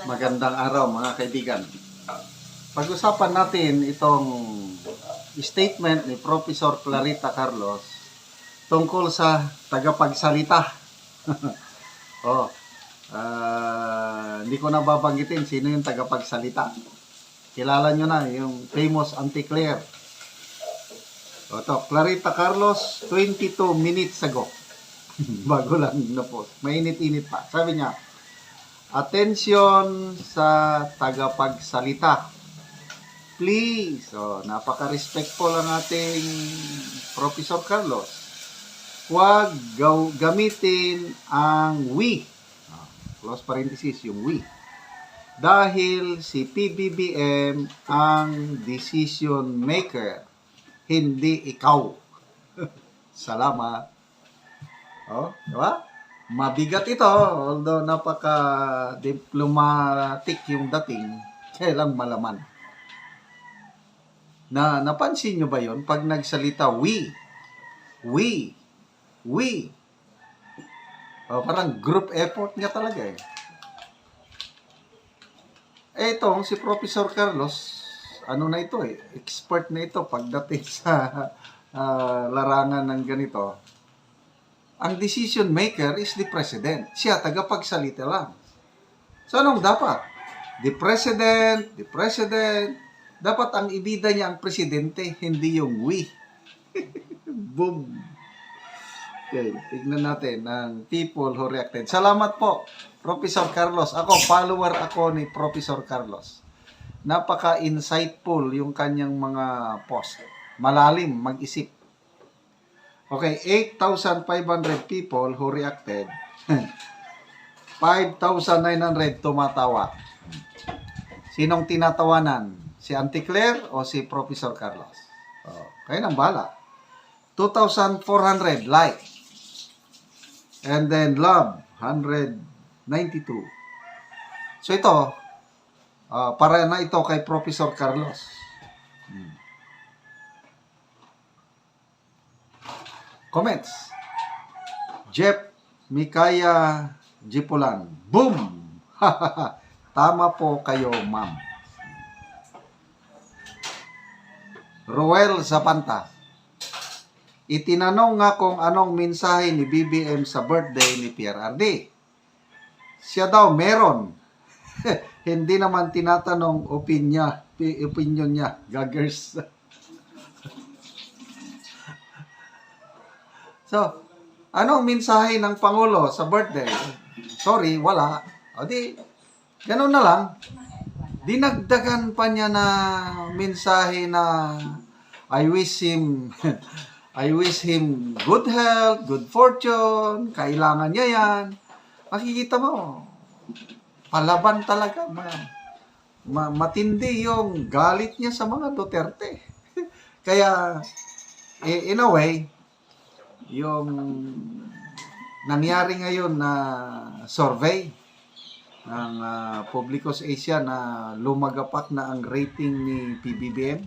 Magandang araw mga kaibigan. Pag-usapan natin itong statement ni Professor Clarita Carlos tungkol sa tagapagsalita. oh, hindi ko na babanggitin sino yung tagapagsalita. Kilala nyo na yung famous Auntie Claire. Ito, Clarita Carlos, 22 minutes ago. Bago lang na post. Mainit-init pa. Sabi niya, atensyon sa tagapagsalita. Please. So, napaka-respectful ang ating Professor Carlos. Huwag gamitin ang we. Close parenthesis, yung we. Dahil si PBBM ang decision maker, hindi ikaw. Salamat. Oh, di ba? Mabigat ito, although napaka-diplomatic yung dating, kailang malaman. Napansin nyo ba yon pag nagsalita we? Parang group effort niya talaga eh. Itong si Professor Carlos, ano na ito eh, expert na ito pagdating sa larangan ng ganito. Ang decision maker is the president. Siya, tagapagsalita lang. So, anong dapat? The president. Dapat ang ibida niya ang presidente, hindi yung we. Boom. Okay, tignan natin ang people who reacted. Salamat po, Professor Carlos. Follower ako ni Professor Carlos. Napaka-insightful yung kanyang mga post. Malalim, mag-isip. Okay, 8,500 people who reacted. 5,900 tumatawa. Sinong tinatawanan? Si Auntie Claire o si Professor Carlos? Kayo nang bahala. 2,400 like. And then love, 192. So ito, para na ito kay Professor Carlos. Comments. Jeff Mikaya Jipulan. Boom! Tama po kayo, ma'am. Roel Zapanta. Itinanong nga kung anong mensahe ni BBM sa birthday ni PRRD. Siya daw meron. Hindi naman tinatanong opinion niya. Gaggers. So, anong mensahe ng Pangulo sa birthday? Sorry, wala. O di, ganun na lang. Dinagdagan pa niya na mensahe na I wish him good health, good fortune, kailangan niya yan. Makikita mo, palaban talaga. Matindi yung galit niya sa mga Duterte. Kaya, in a way, yung nangyari ngayon na survey ng Publicos Asia na lumagapak na ang rating ni PBBM,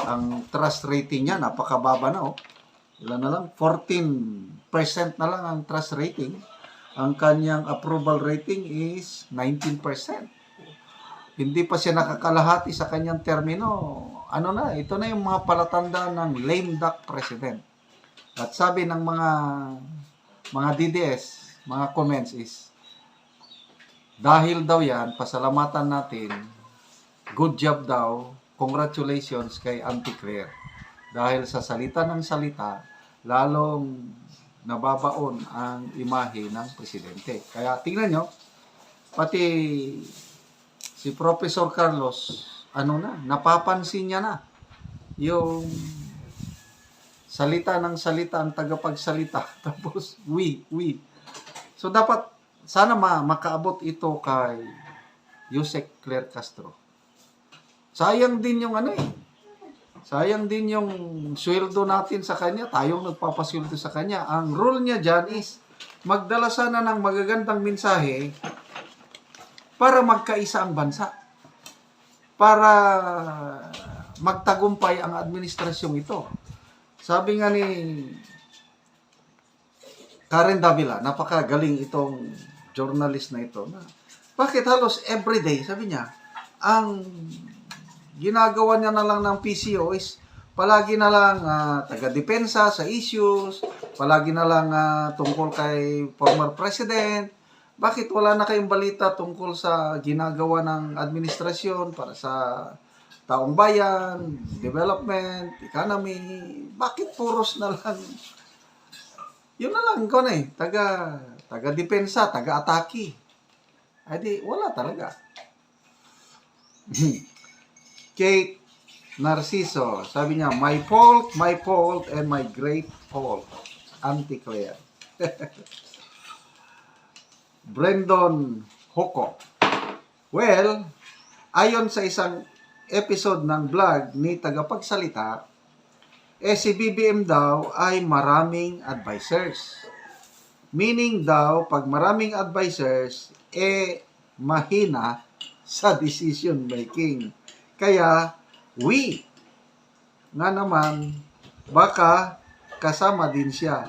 ang trust rating niya napakababa na ilan na lang, 14% na lang ang trust rating. Ang kanyang approval rating is 19%. Hindi pa siya nakakalahati sa kanyang termino. Ito na yung mga palatandaan ng lame duck president. At sabi ng mga DDS, mga comments is, dahil daw yan, pasalamatan natin, good job daw, congratulations kay Auntie Claire. Dahil sa salita ng salita, lalong nababaon ang imahe ng presidente. Kaya tingnan nyo, pati si Professor Carlos, napapansin niya na yung salita ng salita ang tagapagsalita. Tapos, we. So, dapat, sana makaabot ito kay Yusek Claire Castro. Sayang din yung sayang din yung sweldo natin sa kanya. Tayong nagpapasweldo sa kanya. Ang rule niya dyan is, magdala sana ng magagandang mensahe para magkaisa ang bansa. Para magtagumpay ang administrasyong ito. Sabi nga ni Karen Davila, napakagaling itong journalist na ito, na Bakit halos everyday, sabi niya, ang ginagawa niya na lang ng PCO is palagi na lang taga-depensa sa issues, palagi na lang tungkol kay former president. Bakit wala na kayong balita tungkol sa ginagawa ng administrasyon para sa taong bayan, development, economy? Bakit puros na lang? Yun na lang ko na taga-depensa, taga-atake. Ay di, wala talaga. Kate Narciso, sabi niya, my fault, and my great fault. Auntie Claire. Brandon Hoko. Well, ayon sa isang episode ng vlog ni Tagapagsalita, si BBM daw ay maraming advisors. Meaning daw, pag maraming advisors, mahina sa decision making. Kaya, nga naman, baka kasama din siya.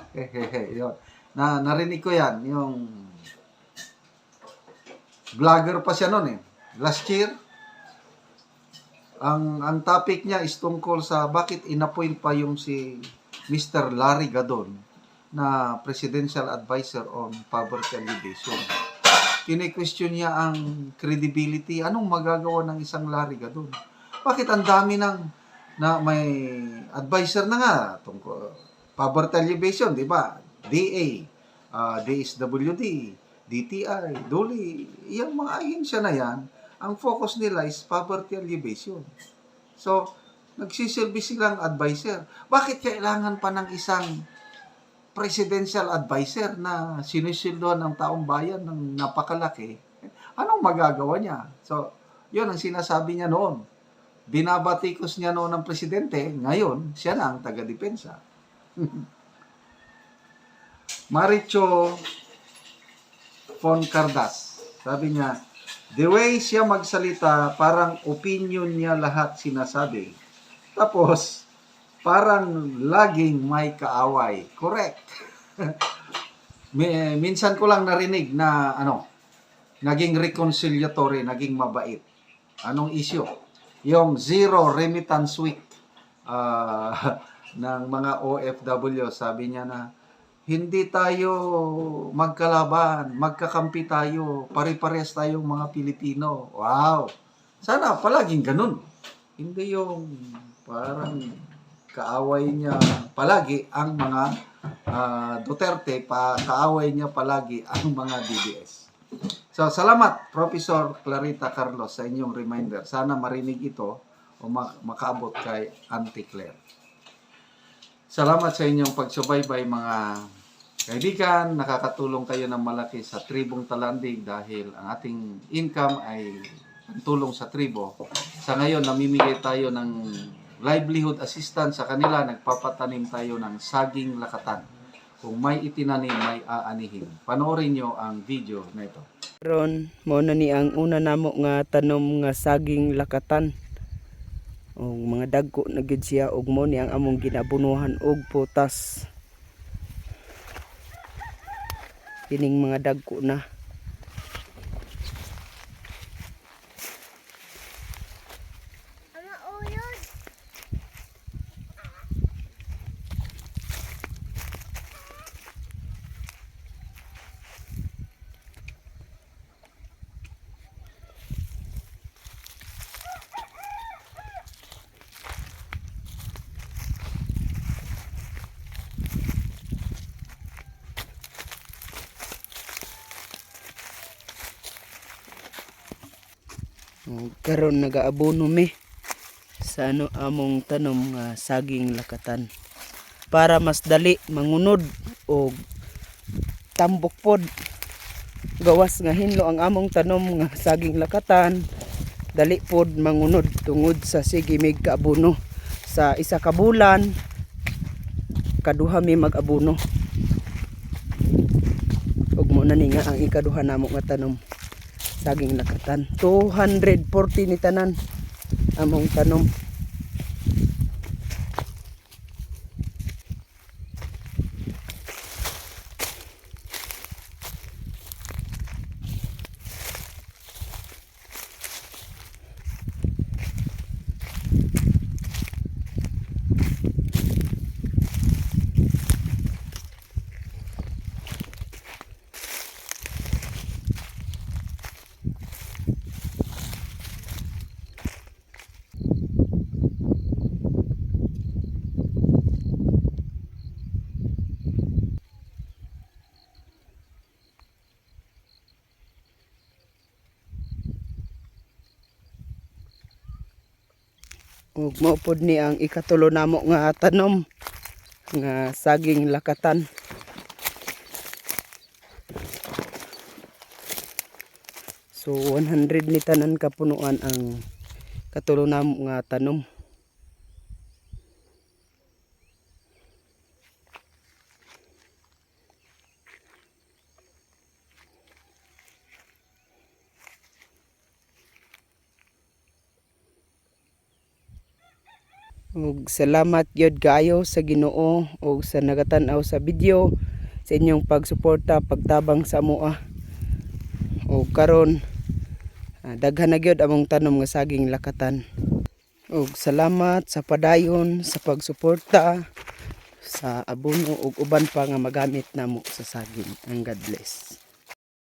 Yun. Narinig ko yan, yung vlogger pa siya noon last year. Ang topic niya is tungkol sa bakit inappoint pa yung si Mr. Larry Gadon na presidential advisor on poverty alleviation. Kine-question niya ang credibility. Anong magagawa ng isang Larry Gadon? Bakit ang dami na may advisor na nga tungkol poverty alleviation, di ba? DA, DSWD, DTI, DOLI, yung mga ahensya na yan, ang focus nila is poverty alleviation. So, nagsisilbi silang advisor. Bakit kailangan pa ng isang presidential advisor na sinusildohan ng taong bayan ng napakalaki? Anong magagawa niya? So, yun ang sinasabi niya noon. Binabatikos niya noon ng presidente, ngayon, siya na ang taga-depensa. Maricho Foncardas, sabi niya, the way siya magsalita, parang opinion niya lahat sinasabi. Tapos, parang laging may kaaway. Correct. Minsan ko lang narinig na naging reconciliatory, naging mabait. Anong issue? Yung zero remittance week ng mga OFW, sabi niya na hindi tayo magkalaban, magkakampi tayo, pare-pares tayong mga Pilipino. Wow! Sana palaging ganun. Hindi yung parang kaaway niya palagi ang mga Duterte, kaaway niya palagi ang mga DDS. So, salamat, Professor Clarita Carlos, sa inyong reminder. Sana marinig ito o makaabot kay Auntie Claire. Salamat sa inyong pagsubaybay, mga kaibigan. Nakakatulong kayo ng malaki sa Tribong Talandig dahil ang ating income ay tulong sa tribo. Sa ngayon, namimigay tayo ng livelihood assistance sa kanila. Nagpapatanim tayo ng saging lakatan. Kung may itinanim, may aanihin. Panoorin nyo ang video na ito. Ron, mo na ni ang una namo nga tanom nga saging lakatan. Og mga dagko na gid siya, og mo ni ang among ginabunuhan og putas. Kining mga dagko na. Karon nagaabono mi sa among tanom nga saging lakatan para mas dali mangunod og tambok pod. Gawas nga hinlo ang among tanom nga saging lakatan, dali pod mangunod tungod sa sige mig kaabono sa isa ka bulan, kaduha mi mag-abono. Ug mo na ni nga ang ikaduha namo nga tanom saging lakatan. 240 ni tanan among tanom. ug mao pod ni ang ikatulo namo nga tanom nga saging lakatan. So 100 ni tanan kapunuan ang katulo namo nga tanom. Ug salamat gyud kaayo sa Ginoo ug sa nagatan-aw sa video, sa inyong pagsuporta, pagtabang sa amoa. Ug karon daghan na gyud among tanom nga saging lakatan. Ug salamat sa padayon sa pagsuporta sa abono ug uban pa nga magamit namo sa saging. Ang God bless.